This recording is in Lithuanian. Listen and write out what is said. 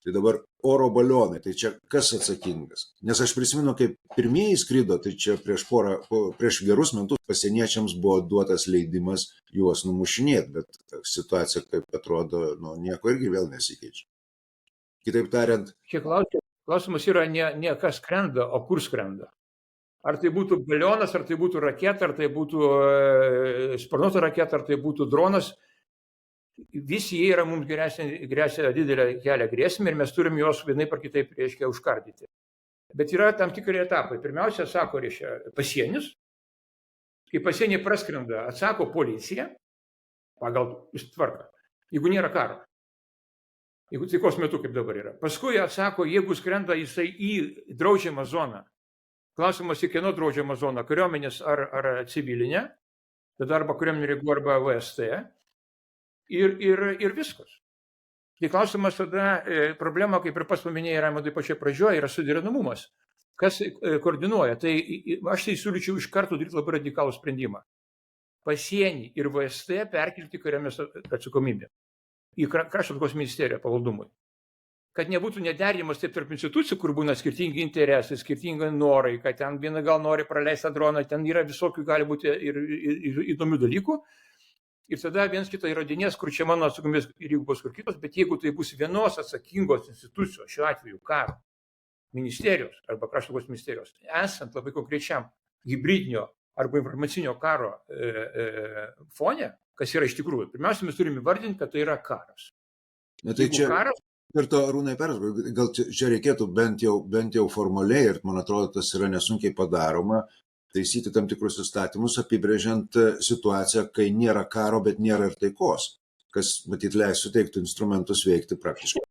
Tai dabar oro balionai, tai čia kas atsakingas? Nes aš prisimenu, kaip pirmieji skrido, tai čia prieš gerus metus pasieniečiams buvo duotas leidimas juos numušinėti, bet ta situacija, kaip atrodo, nieko irgi vėl nesikeičia. Kitaip tariant... Čia klausimas yra ne kas skrenda, o kur skrenda. Ar tai būtų balionas, ar tai būtų raketa, ar tai būtų sparnuota raketa, ar tai būtų dronas. Visi jie yra mums grėsia didelę kelią grėsmę ir mes turim juos vienaip ar kitaip, reiškia, užkardyti. Bet yra tam tikri etapai. Pirmiausia, atsako, reiškia, pasienis. Kai pasienį praskrenda, atsako policija pagal tvarką, jeigu nėra karo. Jeigu taikos metu, kaip dabar yra. Paskui atsako, jeigu skrenda jisai į draudžiamą zoną. Klausimas, į kieno draudžiamą zoną, kariuomenės ar civilinė, tada arba kariuomenė reaguoja, arba VST. Ir viskas. Tai klausimas tada, problema, kaip ir pats paminėjai, Raimondai, pačioje pradžioje, yra suderinamumas. Kas koordinuoja? Tai aš tai siūlyčiau iš karto daryti labai radikalų sprendimą. Pasienį ir VST perkelti kariuomenės atsakomybę į Krašto apsaugos ministeriją pavaldumui. Kad nebūtų nederimas taip tarp institucijų, kur būna skirtingi interesai, skirtingi norai, kad ten viena gal nori praleisti droną, ten yra visokių, gali būti ir įdomių dalykų. Ir tada viens kitą įrodinės, kur čia mano atsakomybės ir jeigu bus kur kitos, bet jeigu tai bus vienos atsakingos institucijos, šiuo atveju karo, ministerijos arba Krašto apsaugos ministerijos, esant labai konkrečiam hibridinio arba informacinio karo fone, kas yra iš tikrųjų. Pirmiausia, mes turime įvardinti, kad tai yra karas. Na, tai čia karas... Ir to, Arūnai, gal čia reikėtų bent jau formaliai, ir man atrodo, tas yra nesunkiai padaroma, taisyti tam tikrus įstatymus, apibrėžiant situaciją, kai nėra karo, bet nėra ir taikos, kas, matyt, leis suteikti instrumentus veikti praktiškai.